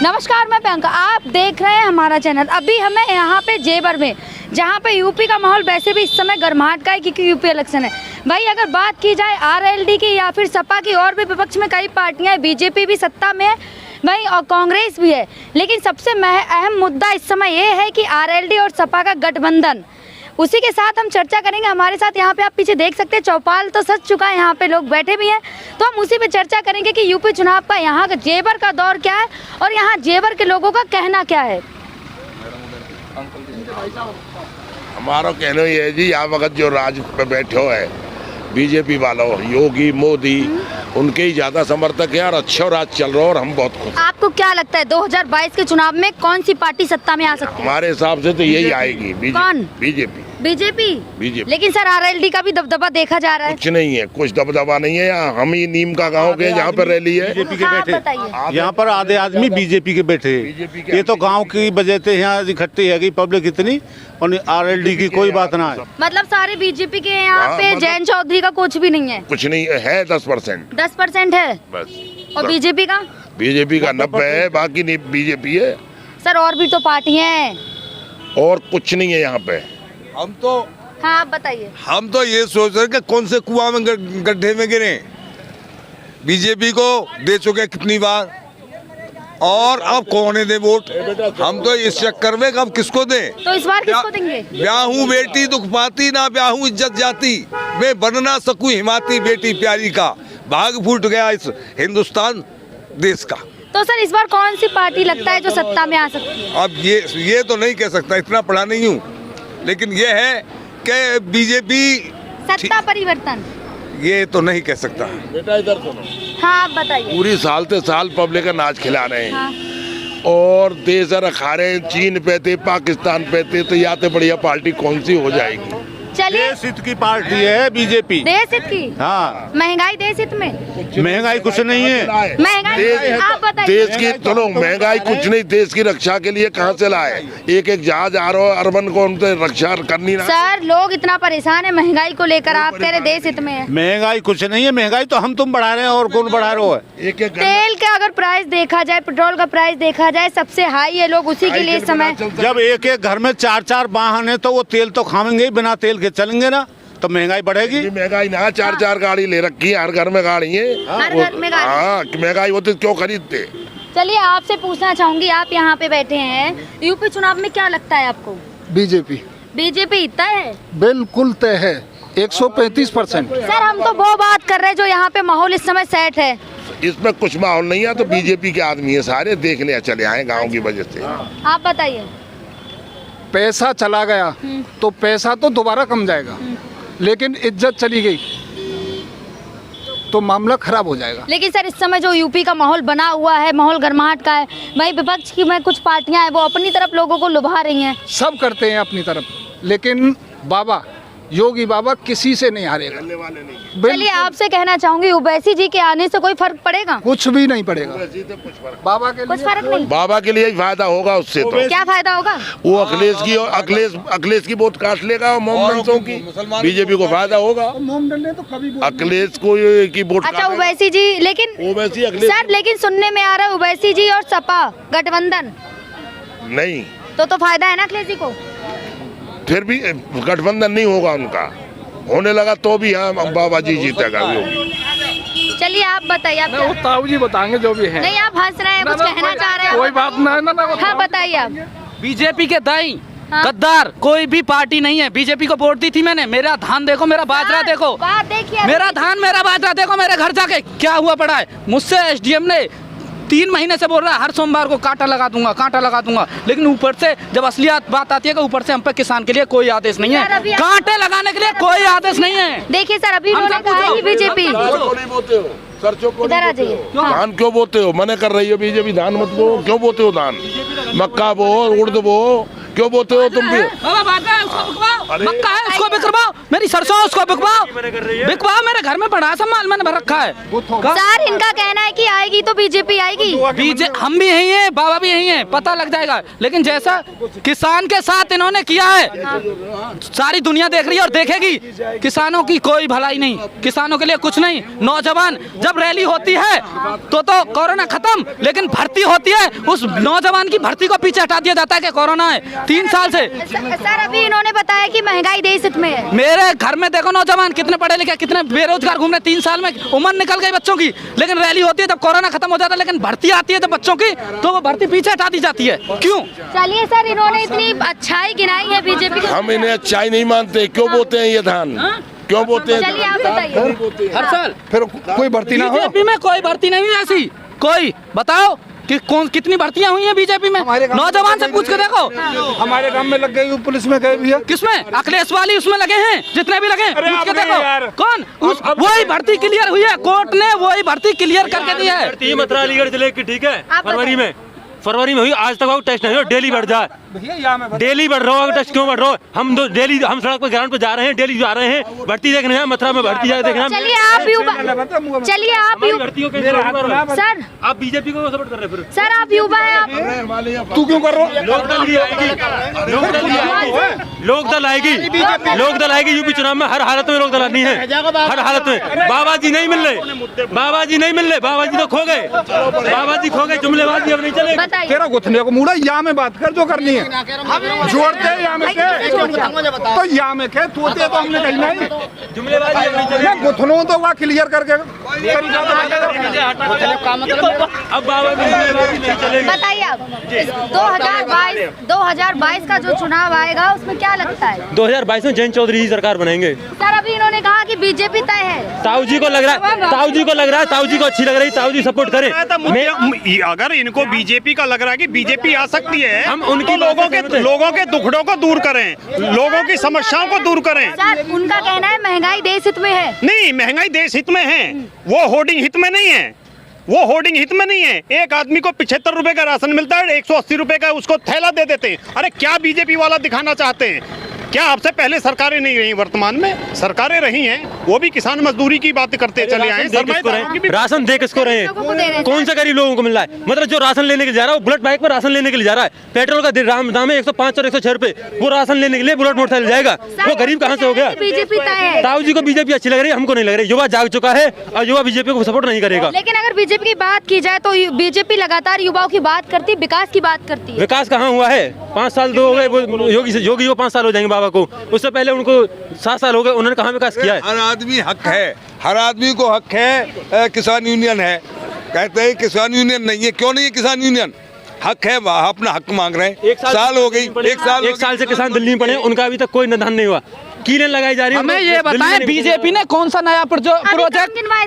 नमस्कार, मैं प्रियंका, आप देख रहे हैं हमारा चैनल। अभी हमें यहाँ पे जेवर में, जहाँ पे यूपी का माहौल वैसे भी इस समय गर्माहट का है क्योंकि यूपी इलेक्शन है। भाई अगर बात की जाए आरएलडी की या फिर सपा की, और भी विपक्ष में कई पार्टियाँ हैं, बीजेपी भी सत्ता में है भाई और कांग्रेस भी है, लेकिन सबसे अहम मुद्दा इस समय ये है कि आरएलडी और सपा का गठबंधन। उसी के साथ हम चर्चा करेंगे। हमारे साथ यहाँ पे आप पीछे देख सकते हैं चौपाल तो सज चुका है, यहाँ पे लोग बैठे भी हैं, तो हम उसी पे चर्चा करेंगे कि यूपी चुनाव का यहाँ का जेवर का दौर क्या है और यहाँ जेवर के लोगों का कहना क्या है। हमारा कहना ये है जी, यहाँ वक्त जो राज पे बैठे हो है बीजेपी वालों, योगी मोदी, उनके ही ज्यादा समर्थक हैं और अच्छा राज चल रहा है और हम बहुत खुश। आपको क्या लगता है 2022 के चुनाव में कौन सी पार्टी सत्ता में आ सकती है? हमारे हिसाब से तो यही आएगी। कौन? बीजेपी। बीजेपी। लेकिन सर आरएलडी का भी दबदबा देखा जा रहा है। कुछ नहीं है, कुछ दबदबा नहीं है। यहाँ हम ही नीम का गाँव के यहाँ पर रैली है, बीजेपी के बैठे, यहाँ पर आधे आदमी बीजेपी के बैठे। ये तो गांव की वजह से यहाँ इकट्ठी है पब्लिक इतनी, और आरएलडी की कोई बात ना है। मतलब सारे बीजेपी के यहाँ पे जयंत चौधरी का कुछ भी नहीं है? कुछ नहीं है, 10%। 10% है बस। और बीजेपी का? बीजेपी का 90 है, बाकी नहीं बीजेपी है। सर और भी तो पार्टियां हैं। और कुछ नहीं है यहाँ पे। हम तो हाँ आप बताइए। हम तो ये सोच रहे कि कौन से कुआं में गड्ढे में गिरे। बीजेपी को दे चुके कितनी बार, और अब कौन दे वोट। हम तो इस चक्कर में अब किसको दें। तो इस बार किसको देंगे? ब्याहूं बेटी दुख पाती, ना ब्याहूं इज्जत जाती, मैं बन ना सकूं हिमाती बेटी प्यारी का, भाग फूट गया इस हिंदुस्तान देश का। तो सर इस बार कौन सी पार्टी लगता है जो सत्ता में आ सकती है? अब ये तो नहीं कह सकता, इतना पढ़ा नहीं हूँ, लेकिन ये है कि बीजेपी सत्ता परिवर्तन, ये तो नहीं कह सकता। बेटा इधर सुनो। हाँ आप बताइए। पूरी साल से साल पब्लिक का नाच खिला रहे हैं। हाँ। और देश रखा रहे हैं, चीन पे थे, पाकिस्तान पे थे, तो या तो बढ़िया पार्टी कौन सी हो जाएगी। चलिए, देश हित की पार्टी है बीजेपी। देश हित की? हाँ। महंगाई देश हित में? महंगाई कुछ नहीं है। महंगाई आप बताइए। देश की सुनो, महंगाई कुछ नहीं, देश की रक्षा के लिए कहाँ से लाए? एक एक जहाज आ रहा है, अरबन को उनसे रक्षा करनी ना। सर लोग इतना परेशान है महंगाई को लेकर, आप कह रहे देश हित में है। महंगाई कुछ नहीं है, महंगाई तो हम तुम बढ़ा रहे हैं, और कौन बढ़ा रहे हो। एक एक तेल का अगर प्राइस देखा जाए, पेट्रोल का प्राइस देखा जाए, सबसे हाई है, लोग उसी के लिए इस समय। जब एक एक घर में 4-4 वाहन है तो वो तेल तो खाएंगे ही, बिना तेल के चलेंगे ना, तो महंगाई बढ़ेगी। महंगाई ना, 4-4 गाड़ी ले रखी है, हर घर में गाड़ी है। हर घर में गाड़ी। हाँ, महंगाई होती क्यों खरीदते। चलिए आपसे पूछना चाहूंगी, आप यहाँ पे बैठे हैं, यूपी चुनाव में क्या लगता है आपको? बीजेपी। बीजेपी तय है? बिल्कुल तय है, 135%। सर हम तो वो बात कर रहे हैं जो यहाँ पे माहौल इस समय सेट है। इसमें कुछ माहौल नहीं है, तो बीजेपी के आदमी है सारे, देखने चले आए गाँव की वजह से। आप बताइए। पैसा चला गया तो पैसा तो दोबारा कम जाएगा, लेकिन इज्जत चली गई तो मामला खराब हो जाएगा। लेकिन सर इस समय जो यूपी का माहौल बना हुआ है, माहौल गर्माहट का है, वहीं विपक्ष की में कुछ पार्टियां हैं वो अपनी तरफ लोगों को लुभा रही हैं। सब करते हैं अपनी तरफ, लेकिन बाबा योगी बाबा किसी से नहीं हारेगा। चलिए आपसे कहना चाहूंगी, ओवैसी जी के आने से कोई फर्क पड़ेगा? कुछ भी नहीं पड़ेगा बाबा के कुछ लिए। फर्क नहीं? बाबा के लिए ही फायदा होगा उससे। तो क्या फायदा होगा? वो अखिलेश की वोट काट लेगा और मोहम्मदों की, बीजेपी को फायदा होगा। तो कभी अखिलेश को की वोट। अच्छा ओवैसी जी, लेकिन ओवैसी अखिलेश सर लेकिन सुनने में आ रहा है ओवैसी जी और सपा गठबंधन नहीं, तो फायदा है ना अखिलेश जी को? फिर भी गठबंधन नहीं होगा उनका, होने लगा तो भी हाँ बाबा जी जीतेगा। चलिए आप बताइए। आप वो ताऊ जी बताएंगे जो भी है। नहीं आप हंस रहे हैं, कुछ कहना चाह रहे हैं? कोई बात ना। हाँ बताइए आप। बीजेपी के दाई हाँ? गद्दार कोई भी पार्टी नहीं है। बीजेपी को वोट दी थी मैंने। मेरा धान देखो, मेरा बाजरा देखो, बात देखिए, मेरा धान मेरा बाजरा देखो, मेरे घर जाके क्या हुआ पड़ा है। मुझसे एसडीएम ने 3 महीने से बोल रहा है हर सोमवार को कांटा लगा दूंगा, लेकिन ऊपर से जब असलियत बात आती है कि ऊपर से हम पे किसान के लिए कोई आदेश नहीं है, कांटे लगाने के लिए कोई आदेश नहीं है। देखिए सर अभी उन्होंने कहा कि बीजेपी। इधर आ जाइए। धान क्यों बोते हो? मना कर रही हो बीजेपी, धान मत बो। क्यों बोते हो धान? मक्का बो, उड़द बो, क्यों बोते हो तुम भी? मक्का है उसको बिकवाओ, मेरी सरसों है उसको बिकवाओ, बिकवाओ। मेरे घर में बड़ा सा माल मैंने भर रखा है। सर इनका कहना है कि आएगी तो बीजेपी आएगी। हम भी यही हैं, बाबा भी यही हैं, पता लग जाएगा। लेकिन जैसा किसान के साथ इन्होंने किया है, सारी दुनिया देख रही है और देखेगी। किसानों की कोई भलाई नहीं, किसानों के लिए कुछ नहीं। नौजवान जब रैली होती है तो कोरोना खत्म, लेकिन भर्ती होती है उस नौजवान की भर्ती को पीछे हटा दिया जाता है कि कोरोना है। 3 साल से सर अभी इन्होंने बताया कि महंगाई देश हित में है। मेरे घर में देखो नौजवान कितने पढ़े लिखे, कितने बेरोजगार घूम रहे। 3 साल में उम्र निकल गई बच्चों की, लेकिन रैली होती है तब कोरोना खत्म हो जाता है। लेकिन भर्ती आती है जब बच्चों की, तो वो भर्ती पीछे हटा दी जाती है। क्यों? चलिए सर, इन्होंने इतनी अच्छाई गिनाई है बीजेपी। हम इन्हें अच्छाई नहीं मानते। क्यों बोते हैं ये धान? क्यों बोते हैं? चलिए आप बताइए। हर साल फिर कोई भर्ती ना हो। बीजेपी में कोई भर्ती नहीं हुई ऐसी। कोई बताओ कि कितनी भर्तियां हुई हैं बीजेपी में? नौजवान से पूछ के देखो। हमारे गांव में लग गई, पुलिस में गए भी है। किसमें? अखिलेश वाली उसमें लगे हैं, जितने भी लगे पूछ के देखो। कौन? वही भर्ती क्लियर हुई है, कोर्ट ने वही भर्ती क्लियर करके दी है। मथुरा अलीगढ़ जिले की, ठीक है, फरवरी में हुई, आज तक वो टेस्ट नहीं हो। डेली बढ़ जाए, डेली बढ़ रहा हो टेस्ट। क्यों बढ़ रहा हो? हम डेली हम सड़क पर ग्राउंड पे जा रहे हैं, डेली जा रहे हैं भर्ती देखने हैं। मथुरा में भर्ती जाए देखना। चलिए आप सर, आप बीजेपी को सपोर्ट कर रहे हैं फिर? सर आप युवा हैं, आप तू क्यों कर रहा हो? लोकदल आएगी, लोकदल आएगी यूपी चुनाव में। हर हालत में लोकदल आनी है, हर हालत में। बाबा जी नहीं मिल रहे, बाबा जी नहीं मिल रहे, बाबा जी तो खो गए, बाबा जी खो गए। जुमलेबाजी अब नहीं चलेगी। तेरा गुथने को मुड़ा, या में बात कर जो करनी है। जोड़ते या में के तो या में के तोते तो हमने कही नहीं। जुमलेबाजी अब नहीं चलेगी। गुथनों तो वहाँ क्लियर करके अब बाबा जी जुमलेबाजी नहीं चलेगी। बताइए आप 2022 का जो चुनाव आएगा उसमें क्या लगता है? 2022 में जयंत चौधरी जी सरकार बनाएंगे। सर अभी इन्होंने कहा कि बीजेपी तय है। ताऊ जी को लग रहा है, ताऊ जी को लग रहा है, ताऊ जी को अच्छी लग रही, ताऊ जी सपोर्ट करें। अगर इनको बीजेपी का लग रहा है कि बीजेपी आ सकती है, हम उनकी लोगों के दुखड़ों को दूर करें, लोगों की समस्याओं को दूर करें। सर उनका कहना है महंगाई देश हित में है। नहीं, महंगाई देश हित में है, वो होर्डिंग हित में नहीं है। वो होर्डिंग हित में नहीं है। एक आदमी को 75 रुपए का राशन मिलता है, 180 रुपए का उसको थैला दे देते हैं। अरे क्या बीजेपी वाला दिखाना चाहते हैं? क्या आपसे पहले सरकारें नहीं रही? वर्तमान में सरकारें रही हैं, वो भी किसान मजदूरी की बात करते चले आए। राशन दे किसको रहे हैं? कौन से गरीब लोगों को मिल रहा है? मतलब जो राशन लेने के लिए जा रहा है वो बुलेट बाइक पर राशन लेने के लिए जा रहा है। पेट्रोल का दाम है 105 और 106 रुपए। वो राशन लेने के लिए बुलेट मोटरसाइकिल जाएगा। वो गरीब कहाँ से हो गया? बीजेपी तय है। ताऊ जी को बीजेपी अच्छी लग रही है, हमको नहीं लग रही। युवा जाग चुका है और युवा बीजेपी को सपोर्ट नहीं करेगा। लेकिन अगर बीजेपी की बात की जाए तो बीजेपी लगातार युवाओं की बात करती है, विकास की बात करती है। विकास कहाँ हुआ है? 5 साल तो हो गए, योगी वो 5 साल हो जाएंगे बाबा को। उससे पहले उनको 7 साल हो गए, उन्होंने कहाँ विकास किया है? हर आदमी हक है, हर आदमी को हक है। किसान यूनियन है, कहते हैं किसान यूनियन नहीं है। क्यों नहीं है किसान यूनियन? हक है, वह अपना हक मांग रहे हैं। 1 साल हो गई, 1 साल से किसान दिल्ली में पड़े, उनका अभी तक कोई निदान नहीं हुआ। कीलें लगाई जा रही है। हमें ये बताएं बीजेपी ने कौन सा नया प्रोजेक्ट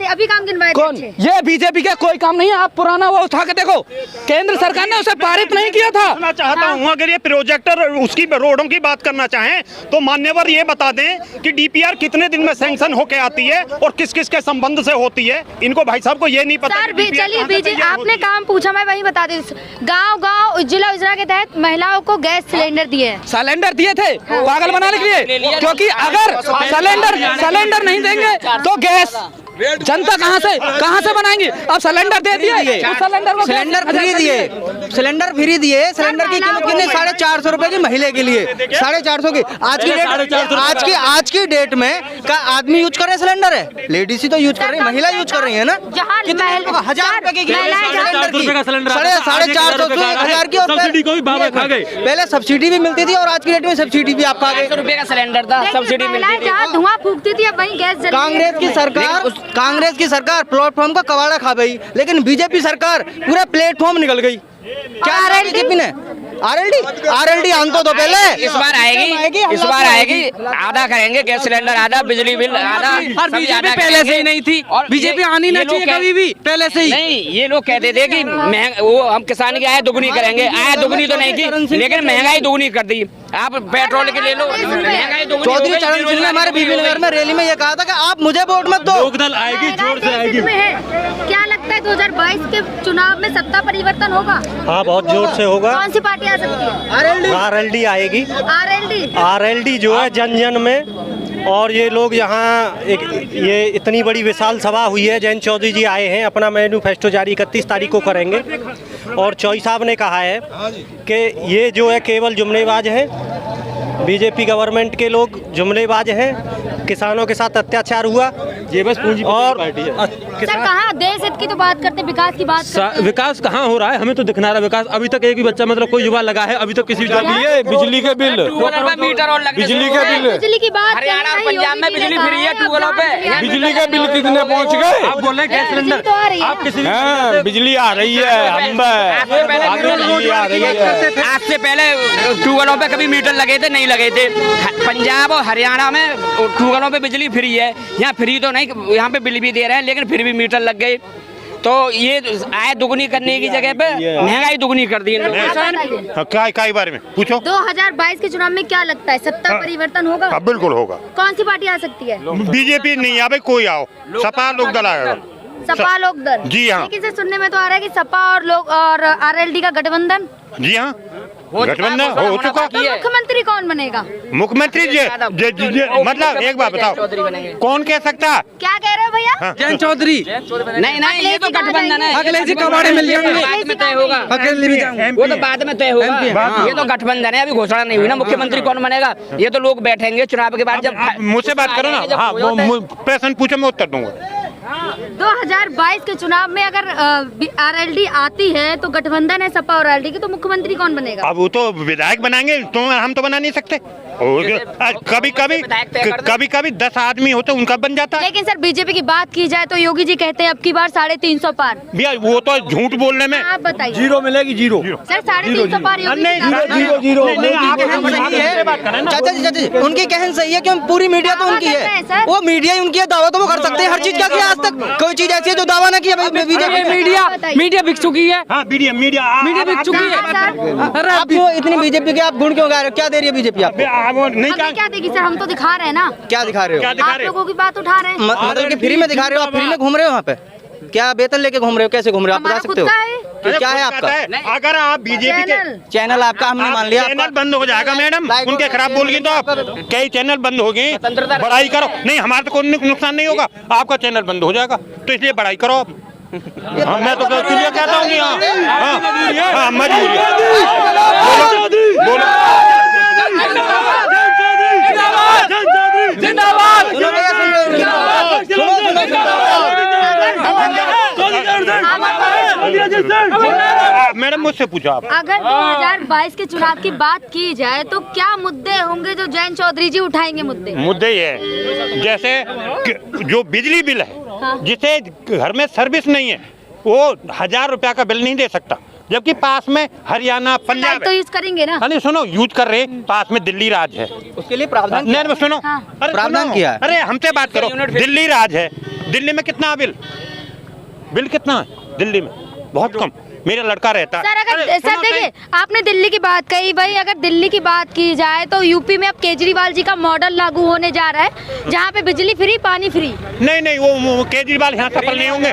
अभी काम गिनवाए थे कौन? ये बीजेपी का कोई काम नहीं है। आप पुराना वो उठा के देखो, केंद्र सरकार ने उसे पारित नहीं किया था। मैं चाहता हूँ अगर ये प्रोजेक्टर उसकी रोडों की बात करना चाहें तो मान्यवर ये बता दें कि डीपीआर कितने दिन में सैंक्शन होके आती है और किस किस के संबंध से होती है। इनको भाई साहब को ये नहीं पता। चलिए बीजेपी आपने काम पूछा, मैं वही बता दी। गाँव उज्ज्वला योजना के तहत महिलाओं को गैस सिलेंडर दिए, सिलेंडर दिए थे पागल बनाने के लिए। क्योंकि अगर सिलेंडर नहीं देंगे तो गैस जनता कहाँ से बनाएंगे? अब सिलेंडर दे दिए, सिलेंडर फ्री दिए, सिलेंडर फ्री दिए। सिलेंडर की कीमत कितनी? 450 रुपए की महीने के लिए, 450 की। आज की डेट में का आदमी यूज कर रहे सिलेंडर है, लेडीज ही तो यूज कर रही है, महिला यूज कर रही है ना। कितने 1000 रुपए की सिलेंडर की, 450 1000 की। और पहले सब्सिडी भी मिलती थी और आज की डेट में सब्सिडी भी आप खा गए। 100 रुपए का सिलेंडर था, सब्सिडी मिलती थी, धुआं फूकती थी, अब वही गैस। कांग्रेस की सरकार प्लेटफॉर्म का कबाड़ा खा गई, लेकिन बीजेपी सरकार पूरा प्लेटफॉर्म निकल गई। क्या बीजेपी ने आरएलडी आंदो तो पहले इस बार आएगी, आधा करेंगे गैस सिलेंडर, आधा बिजली बिल, आधा। और बीजेपी पहले से ही नहीं थी, बीजेपी आनी नहीं चाहिए कभी भी, पहले से ही नहीं। ये लोग कहते थे कि वो हम किसान की आय दुगनी करेंगे, आय दुगनी तो नहीं की, लेकिन महंगाई दुगनी कर दी। आप पेट्रोल के ले लो, महंगाई दुगनी। चौधरी चरण सिंह ने हमारे बीबी नगर में रैली में ये कहा था कि आप मुझे वोट मत दो। लोकदल आएगी, जोर से आएगी। क्या लगता है है 2022 के चुनाव में सत्ता परिवर्तन होगा? हाँ, बहुत जोर से होगा। कौन सी पार्टी आ सकती है? RLD आएगी। RLD जो है जन जन में। और ये लोग यहाँ ये इतनी बड़ी विशाल सभा हुई है, जयंत चौधरी जी आए हैं, अपना मैनिफेस्टो जारी 31 तारीख को करेंगे। और चौधरी साहब ने कहा है कि ये जो है केवल जुमलेबाज हैं, बीजेपी गवर्नमेंट के लोग जुमलेबाज हैं, किसानों के साथ अत्याचार हुआ, ये बस पूंजी और सर कहाँ देश हित की तो बात करते, विकास की बात करते। विकास कहाँ हो रहा है? हमें तो दिख ना रहा विकास। अभी तक एक भी बच्चा मतलब कोई युवा लगा है अभी तक किसी बिजली के बिल, बिजली की बात हरियाणा और पंजाब में बिजली फ्री है ट्यूबवेलों पे। बिजली के बिल कितने पहुंच गए? आप बोल रहे हैं गैस सिलेंडर, तो आ रही है आप किसी बिजली आ रही है, बिजली आ रही है। आज से पहले ट्यूबवेलों पे कभी मीटर लगे थे? नहीं लगे थे। पंजाब और हरियाणा में ट्यूबवेलों पे बिजली फ्री है, यहाँ फ्री तो नहीं, यहाँ पे बिल भी दे रहे हैं लेकिन फिर भी मीटर लग गए। तो ये आय दुगनी करने की जगह पे महंगाई दुगनी कर दी इन लोगों। क्या बारे में पूछो। 2022 के चुनाव में क्या लगता है, सत्ता परिवर्तन होगा? बिल्कुल होगा। कौन सी पार्टी आ सकती है? बीजेपी नहीं आवे, कोई आओ, सपा लोक दल आएगा। सपा लोक दल? जी हाँ। लेकिन से सुनने में तो आ रहा है कि सपा और RLD का गठबंधन। जी हाँ, गठबंधन हो चुका। तो मुख्यमंत्री कौन बनेगा? मुख्यमंत्री मतलब एक बात बताओ, कौन कह सकता? क्या कह रहे हो भैया? जयंत चौधरी। नहीं, ये तो गठबंधन है। अखिलेश जी कबाड़े मिल जाएंगे, बाद में तय होगा। वो तो बाद में तय होगा। ये तो गठबंधन है, अभी घोषणा नहीं हुई ना मुख्यमंत्री कौन बनेगा। ये तो लोग बैठेंगे चुनाव के बाद, जब मुझसे बात करो ना। हाँ, प्रश्न पूछो, मैं उत्तर दूंगा। 2022 के चुनाव में अगर RLD आती है तो गठबंधन है सपा और RLD की, तो मुख्यमंत्री कौन बनेगा? अब वो तो विधायक बनाएंगे, तो हम तो बना नहीं सकते। कभी 10 आदमी होते उनका बन जाता है। लेकिन सर बीजेपी की बात की जाए तो योगी जी कहते हैं अब की बार 350 पार। भैया वो तो झूठ बोलने में। आप बताइए। 0 मिलेगी, 0 सर 350 पार योगी चाचा जी उनकी कहन सही है, क्यों पूरी मीडिया तो उनकी है, वो मीडिया ही उनकी है, दावा तो वो कर सकते हैं हर चीज। क्या किया आज तक? कोई चीज ऐसी है जो दावा ना किया? मीडिया बिक चुकी है। हाँ, मीडिया बिक चुकी है। अरे आप क्यों इतनी बीजेपी के आप गुण क्यों गा रहे हो? क्या दे रही है बीजेपी आपको? नहीं क्या देगी सर? हम तो दिखा रहे हैं ना। क्या दिखा रहे हो? आप लोगों की बात उठा रहे हैं। मतलब कि फ्री में दिखा रहे हो? आप फ्री में घूम रहे हो वहाँ पे? क्या वेतन लेके घूम रहे हो? कैसे घूम रहे हो? आप बता सकते हो? क्या है आपका? अगर आप बीजेपी के चैनल आपका हमने मान लिया, चैनल बंद हो जाएगा मैडम। उनके खराब बोल गई तो आप कई चैनल बंद हो गए। बड़ाई करो नहीं, हमारा तो कोई नुकसान नहीं होगा, आपका चैनल बंद हो जाएगा, तो इसलिए बड़ाई करो आप। मैं तो क्लियर कहता हूँ मजबूरी। मैडम मुझसे पूछो आप। अगर 2022 के चुनाव की बात की जाए तो क्या मुद्दे होंगे जो जयंत चौधरी जी उठाएंगे? मुद्दे ये जैसे जो बिजली बिल है, हाँ। जिसे घर में सर्विस नहीं है वो 1000 रुपया का बिल नहीं दे सकता, जबकि पास में हरियाणा पंजाब तो यूज करेंगे ना। अरे सुनो, यूज कर रहे, पास में दिल्ली राज है, उसके लिए प्रावधान नहीं सुनो, हाँ। अरे प्रावधान किया है। अरे हमसे बात करो, दिल्ली राज है, दिल्ली में कितना बिल कितना है? दिल्ली में बहुत कम। मेरा लड़का रहता है। सर अगर सर देखिए, आपने दिल्ली की बात कही, भाई अगर दिल्ली की बात की जाए तो यूपी में अब केजरीवाल जी का मॉडल लागू होने जा रहा है, जहाँ पे बिजली फ्री पानी फ्री। नहीं वो केजरीवाल यहाँ सफल नहीं होंगे,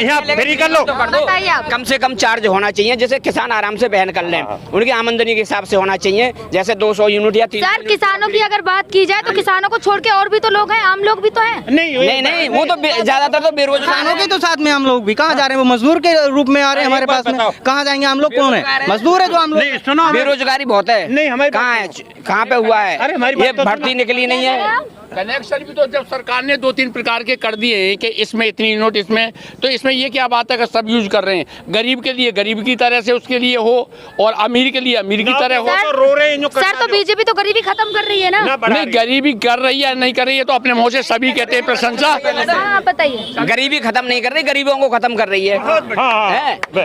यहाँ फ्री कर लो। बताइए आप। कम से कम चार्ज होना चाहिए, जैसे किसान आराम से बहन कर लें, उनकी आमदनी के हिसाब से होना चाहिए, जैसे 200 यूनिट या 300। सर किसानों की अगर बात की जाए तो किसानों को छोड़ के और भी तो लोग हैं, आम लोग भी तो हैं। नहीं, वो तो ज्यादातर तो बेरोजगार के तो साथ में हम लोग भी कहाँ जा रहे हैं? वो मजदूर के रूप में आ रहे हैं हमारे पास में। कहाँ जाएंगे हम लोग? कौन है मजदूर है जो हम लोग? सुनो, बेरोजगारी बहुत है। नहीं हमारे कहाँ है, कहाँ पे हुआ है? अरे हमारी ये भर्ती निकली नहीं है। कनेक्शन भी तो जब सरकार ने 2-3 प्रकार के कर दिए हैं कि इसमें इतनी यूनिट, इसमें तो इसमें ये क्या बात है कि सब यूज कर रहे हैं। गरीब के लिए गरीब की तरह से उसके लिए हो और अमीर के लिए अमीर की तरह हो। रो रहे हैं सर तो बीजेपी तो गरीबी खत्म कर रही है ना। नहीं, गरीबी कर रही है नहीं कर रही है तो अपने मुँह से सभी कहते हैं प्रशंसा। हाँ बताइए। गरीबी खत्म नहीं कर रही, गरीबों को खत्म कर रही है।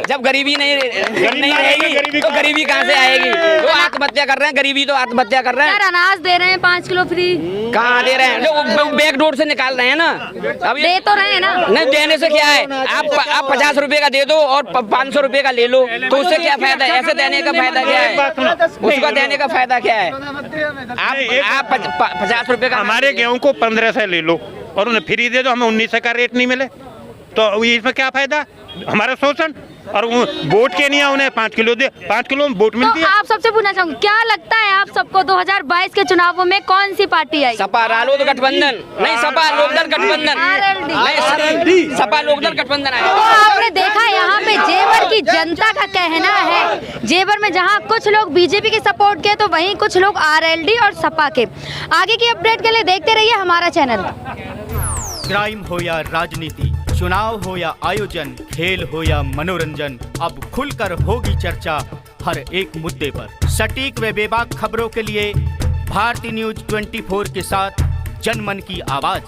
जब गरीबी नहीं रहेगी तो गरीबी कहाँ से आएगी? वो आत्महत्या कर रहे हैं, गरीबी तो आत्महत्या कर रहे हैं। सर अनाज दे रहे हैं 5 किलो फ्री। कहाँ दे रहे हैं? जो बैक डोर से निकाल रहे हैं ना, अभी दे तो रहे हैं ना। नहीं देने से क्या है? आप 50 रुपए का दे दो और 500 रुपए का ले लो, तो उससे क्या फायदा है? ऐसे देने का फायदा क्या है? उसका देने का फायदा क्या है? आप 50 रुपए का हमारे गेहूं को 1500 ले लो और उन्हें फ्री दे दो, हमें 1900 का रेट नहीं मिले, तो इसमें क्या फायदा, हमारा शोषण। और वो वोट के नहीं उन्हें 5 किलो दे, 5 किलो में वोट मिलती तो है। आप सबसे पूछना चाहूंगी, क्या लगता है आप सबको 2022 के चुनावों में कौन सी पार्टी आई? सपा रालोद गठबंधन नहीं, सपा लोकदल गठबंधन नहीं, सपा लोकदल गठबंधन तो आया। आपने देखा यहाँ पे जेवर की जनता का कहना है, जेवर में जहाँ कुछ लोग बीजेपी के सपोर्ट के तो वहीं कुछ लोग आरएलडी और सपा के। आगे की अपडेट के लिए देखते रहिए हमारा चैनल। क्राइम हो या राजनीति, चुनाव हो या आयोजन, खेल हो या मनोरंजन, अब खुलकर होगी चर्चा हर एक मुद्दे पर। सटीक व बेबाक खबरों के लिए भारतीय न्यूज 24 के साथ जनमन की आवाज।